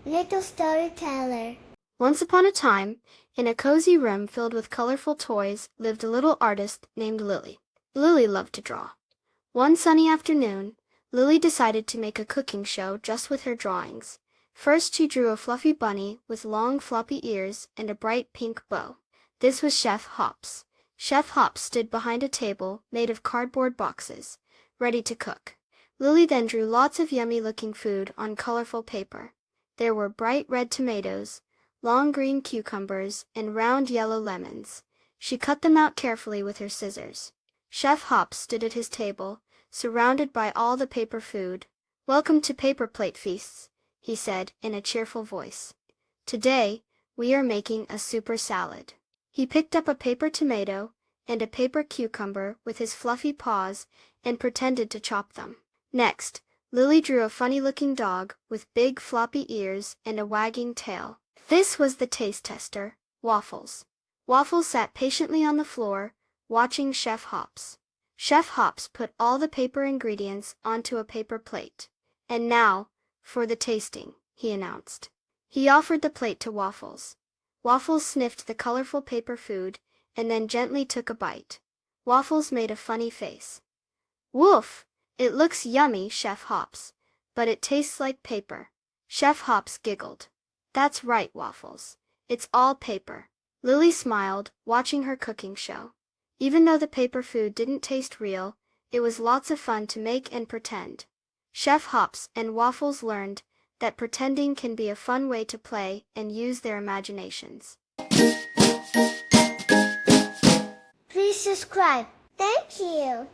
Little storyteller. Once upon a time, in a cozy room filled with colorful toys, lived a little artist named Lily. Lily loved to draw. One sunny afternoon, Lily decided to make a cooking show just with her drawings. First, she drew a fluffy bunny with long floppy ears and a bright pink bow. This was Chef Hops. Chef Hops stood behind a table made of cardboard boxes, ready to cook. Lily then drew lots of yummy-looking food on colorful paper. There were bright red tomatoes, long green cucumbers, and round yellow lemons. She cut them out carefully with her scissors. Chef Hops stood at his table, surrounded by all the paper food. "Welcome to Paper Plate Feasts," he said in a cheerful voice. "Today, we are making a super salad." He picked up a paper tomato and a paper cucumber with his fluffy paws and pretended to chop them. Next, Lily drew a funny-looking dog with big floppy ears and a wagging tail. This was the taste tester, Waffles. Waffles sat patiently on the floor, watching Chef Hops. Chef Hops put all the paper ingredients onto a paper plate. "And now, for the tasting," he announced. He offered the plate to Waffles. Waffles sniffed the colorful paper food and then gently took a bite. Waffles made a funny face. "Woof! It looks yummy, Chef Hops, but it tastes like paper." Chef Hops giggled. "That's right, Waffles. It's all paper." Lily smiled, watching her cooking show. Even though the paper food didn't taste real, it was lots of fun to make and pretend. Chef Hops and Waffles learned that pretending can be a fun way to play and use their imaginations. Please subscribe. Thank you.